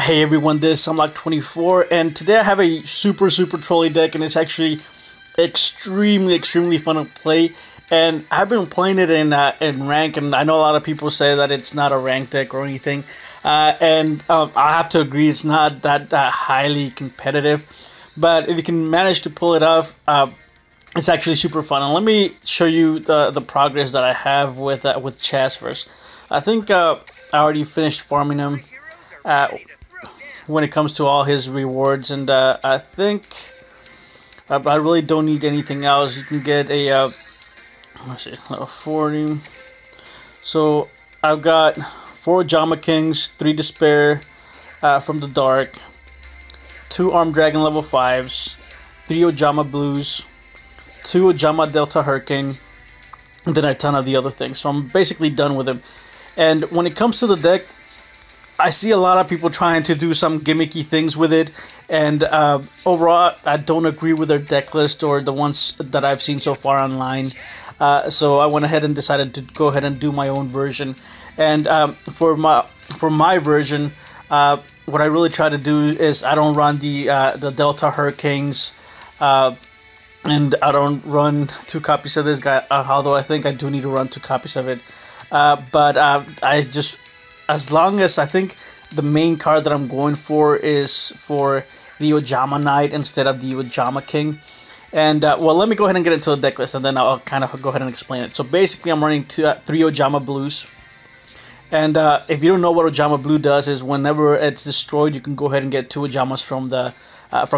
Hey everyone, this is Unlock24, and today I have a super trolley deck, and it's actually extremely fun to play. And I've been playing it in rank, and I know a lot of people say that it's not a rank deck or anything, I have to agree it's not that highly competitive. But if you can manage to pull it off, it's actually super fun. And let me show you the progress that I have with Chazz first. I think I already finished farming him. When it comes to all his rewards, and I think I really don't need anything else. You can get a let's see, 40. So I've got 4 Ojama Kings, 3 Despair from the Dark, 2 Armed Dragon level 5s, 3 Ojama Blues, 2 Ojama Delta Hurricane, and then a ton of the other things. So I'm basically done with him. And when it comes to the deck, I see a lot of people trying to do some gimmicky things with it, and overall, I don't agree with their deck list or the ones that I've seen so far online. So I went ahead and decided to go ahead and do my own version. And for my version, what I really try to do is I don't run the Delta Hurricanes, and I don't run 2 copies of this guy. Although I think I do need to run 2 copies of it, but I just. As long as I think the main card that I'm going for is for the Ojama Knight instead of the Ojama King. And well, let me go ahead and get into the deck list, and then I'll kind of go ahead and explain it. So basically, I'm running 3 Ojama Blues. And if you don't know what Ojama Blue does, is whenever it's destroyed, you can go ahead and get 2 Ojamas from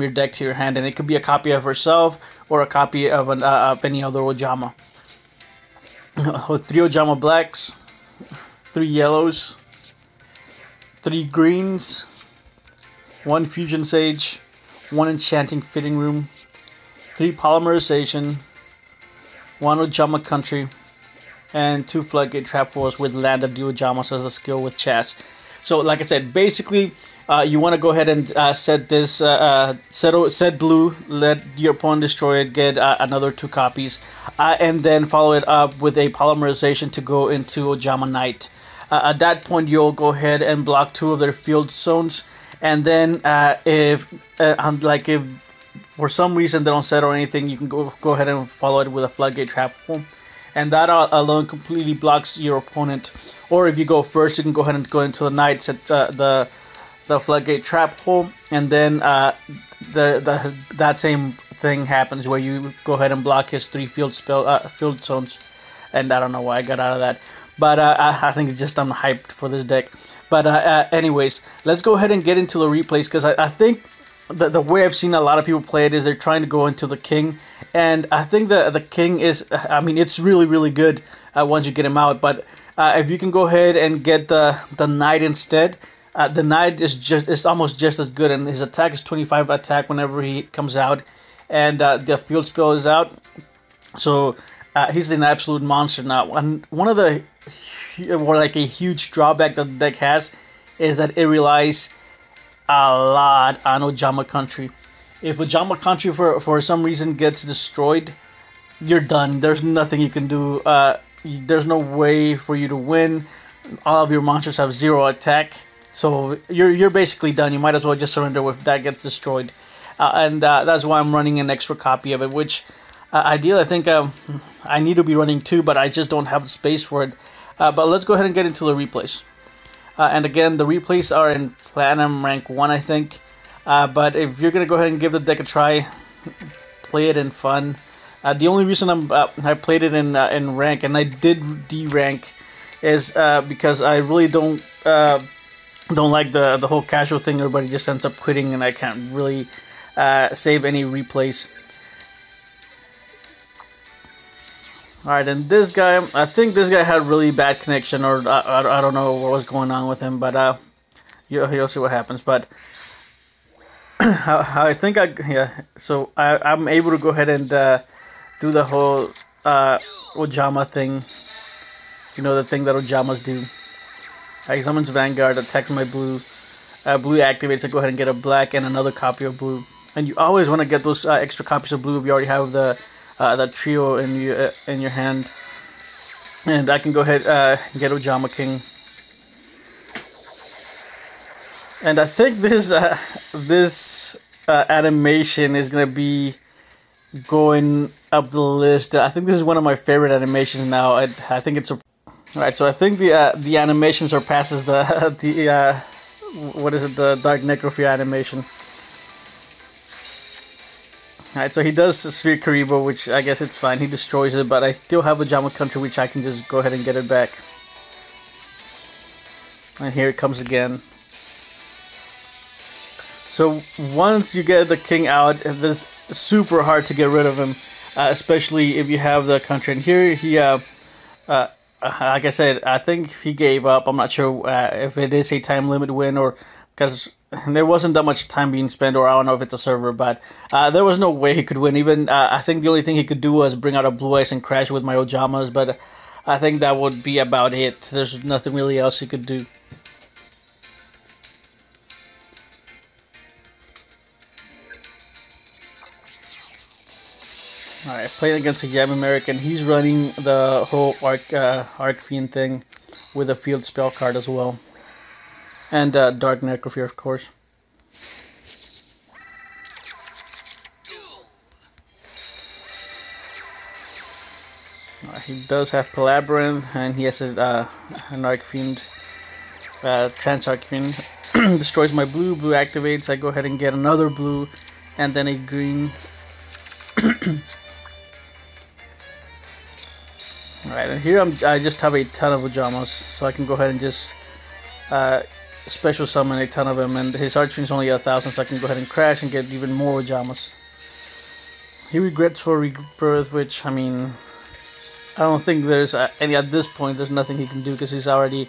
your deck to your hand, and it could be a copy of herself or a copy of any other Ojama. With 3 Ojama Blacks, 3 Yellows, 3 greens, 1 fusion sage, 1 enchanting fitting room, 3 polymerization, 1 Ojama country, and 2 floodgate trap walls with Land of the Ojamas as a skill with Chazz. So like I said, basically you want to go ahead and set this set blue, let your opponent destroy it, get another 2 copies, and then follow it up with a polymerization to go into Ojama Knight. At that point, you'll go ahead and block 2 of their field zones, and then if for some reason they don't set or anything, you can go ahead and follow it with a floodgate trap hole, and that alone completely blocks your opponent. Or if you go first, you can go ahead and go into the Knight, set the floodgate trap hole, and then that same thing happens where you go ahead and block his 3 field zones, and I don't know why I got out of that. But I think it's just I'm hyped for this deck. But anyways, let's go ahead and get into the replays, because I think the way I've seen a lot of people play it is they're trying to go into the King. And I think the King is, I mean, it's really good once you get him out. But if you can go ahead and get the Knight instead, the Knight is almost just as good. And his attack is 25 attack whenever he comes out. And the field spell is out. So he's an absolute monster now. And one of the a huge drawback that the deck has is that it relies a lot on Ojama Country. If Ojama Country for some reason gets destroyed, you're done. There's nothing you can do. There's no way for you to win. All of your monsters have 0 attack, so you're basically done. You might as well just surrender if that gets destroyed. That's why I'm running an extra copy of it, which ideally I think I need to be running 2, but I just don't have the space for it. But let's go ahead and get into the replays. And again, the replays are in Platinum rank 1, I think. But if you're going to go ahead and give the deck a try, play it in fun. The only reason I played it in rank, and I did D-rank, is because I really don't like the whole casual thing. Everybody just ends up quitting, and I can't really save any replays. Alright, and this guy, I think this guy had really bad connection, or I don't know what was going on with him, but you'll see what happens. But I think so I'm able to go ahead and do the whole Ojama thing, you know, the thing that Ojamas do. He summons Vanguard, attacks my blue, blue activates, so go ahead and get a black and another copy of blue. And you always want to get those extra copies of blue if you already have the trio in your hand. And I can go ahead get Ojama King. And I think this animation is gonna be going up the list. I think this is one of my favorite animations now. I think it's a alright. So I think the animation surpasses the the what is it, the Dark Necrophere animation. Alright, so he does Sphere Karibo, which I guess it's fine. He destroys it, but I still have Ojama Country, which I can just go ahead and get it back. And here it comes again. So once you get the king out, it's super hard to get rid of him, especially if you have the country. And here he, like I said, I think he gave up. I'm not sure if it is a time limit win or because there wasn't that much time being spent, or I don't know if it's a server, but there was no way he could win. Even I think the only thing he could do was bring out a blue ice and crash with my Ojamas, but I think that would be about it. There's nothing really else he could do. Alright, playing against a Yam American. He's running the whole Arc Fiend thing with a field spell card as well. And Dark Necrophere, of course. He does have Palabyrinth, and he has an Arc Fiend, Trans Arc Fiend. Destroys my blue, blue activates, I go ahead and get another blue, and then a green. Alright, and here I just have a ton of Ojamas, so I can go ahead and just special summon a ton of them, and his Archfiend is only 1,000, so I can go ahead and crash and get even more Ojamas. He regrets for rebirth, which, I mean, I don't think there's any, at this point, there's nothing he can do, because he's already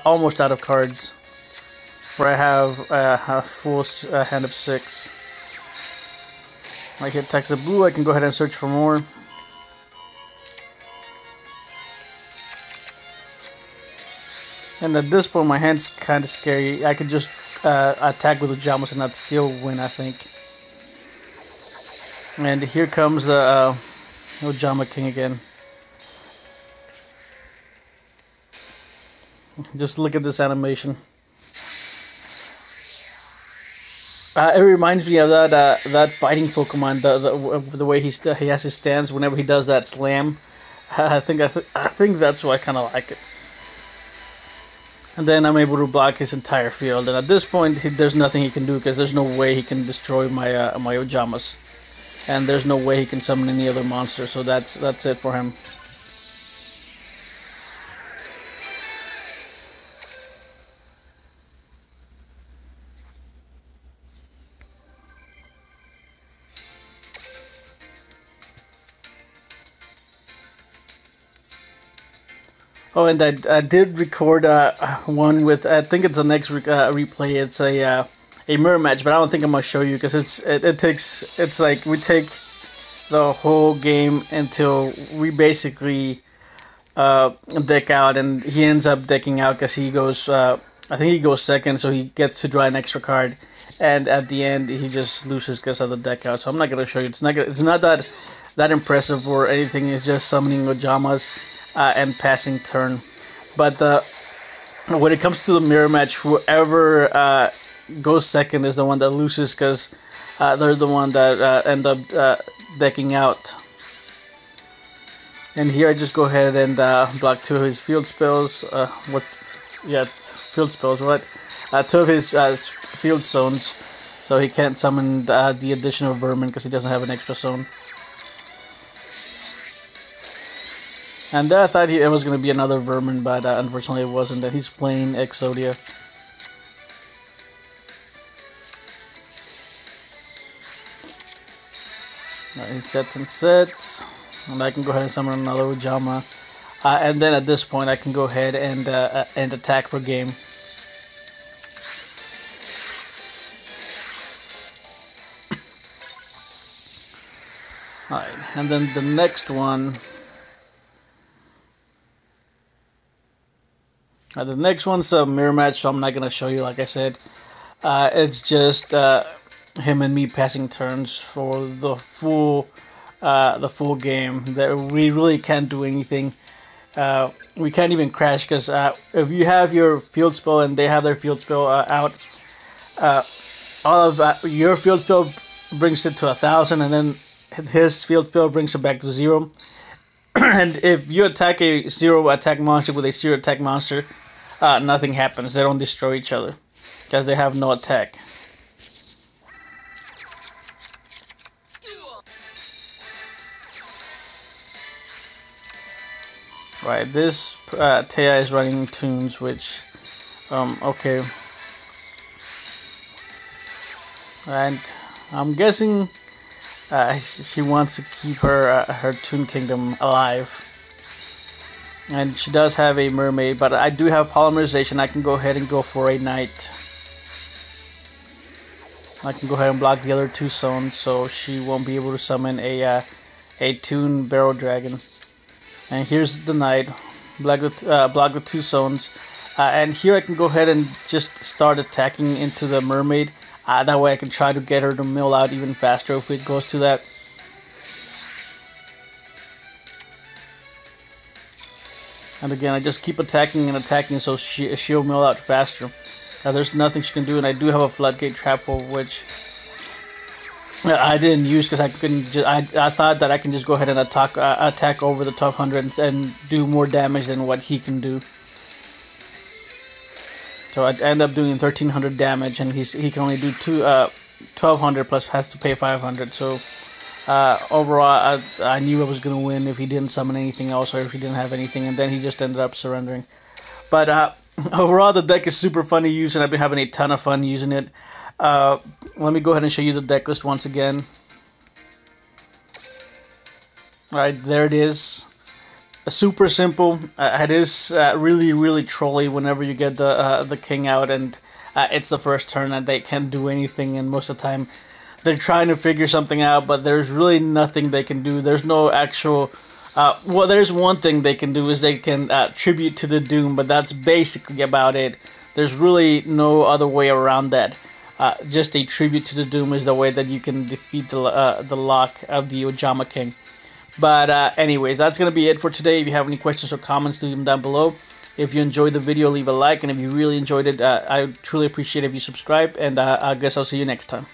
almost out of cards. Where I have a full hand of 6. I hit attacks the blue, I can go ahead and search for more. And at this point, my hand's kind of scary. I could just attack with Ojamas and not still win, I think. And here comes the Ojama King again. Just look at this animation. It reminds me of that fighting Pokemon. The way he has his stance whenever he does that slam. I think that's why I kind of like it. And then I'm able to block his entire field. And at this point, there's nothing he can do because there's no way he can destroy my my Ojamas, and there's no way he can summon any other monster. So that's it for him. Oh, and I did record one with, I think it's the next replay. It's a mirror match, but I don't think I'm gonna show you because it's like we take the whole game until we basically deck out, and he ends up decking out because he goes. I think he goes second, so he gets to draw an extra card, and at the end he just loses because of the deck out. So I'm not gonna show you. It's not that impressive or anything. It's just summoning Ojamas. And passing turn, but when it comes to the mirror match, whoever goes second is the one that loses because they're the one that end up decking out. And here I just go ahead and block 2 of his field spells. Field spells. What? 2 of his field zones, so he can't summon the additional vermin because he doesn't have an extra zone. And there I thought it was going to be another vermin, but unfortunately it wasn't. And he's playing Exodia. He sets and sets. And I can go ahead and summon another Ojama. And then at this point I can go ahead and attack for game. Alright, and then the next one... the next one's a mirror match, so I'm not gonna show you. Like I said, it's just him and me passing turns for the full game. That we really can't do anything. We can't even crash because if you have your field spell and they have their field spell out, all of your field spell brings it to 1,000, and then his field spell brings it back to 0. And if you attack a 0 attack monster with a 0 attack monster, nothing happens. They don't destroy each other because they have no attack. Right, this Taya is running tunes, which, okay. And I'm guessing she wants to keep her Toon Kingdom alive. And she does have a mermaid, but I do have polymerization. I can go ahead and go for a knight. I can go ahead and block the other 2 zones, so she won't be able to summon a Toon Barrel Dragon. And here's the knight. Block the 2 zones. And here I can go ahead and just start attacking into the mermaid. That way I can try to get her to mill out even faster if it goes to that. And again, I just keep attacking and attacking so she'll mill out faster. There's nothing she can do, and I do have a floodgate trap hole, which I didn't use because I couldn't. I thought that I can just go ahead and attack over the 1200 and do more damage than what he can do. So I'd end up doing 1300 damage, and he can only do 1200 plus has to pay 500. So overall, I knew I was gonna win if he didn't summon anything else or if he didn't have anything, and then he just ended up surrendering. But overall, the deck is super fun to use, and I've been having a ton of fun using it. Let me go ahead and show you the deck list once again. Alright, there it is. Super simple. It is really trolly whenever you get the king out, and it's the first turn and they can't do anything, and most of the time they're trying to figure something out, but there's really nothing they can do. There's no actual... well, there's one thing they can do is they can tribute to the Doom, but that's basically about it. There's really no other way around that. Just a tribute to the Doom is the way that you can defeat the lock of the Ojama King. But anyways, that's going to be it for today. If you have any questions or comments, leave them down below. If you enjoyed the video, leave a like. And if you really enjoyed it, I truly appreciate if you subscribe. And I guess I'll see you next time.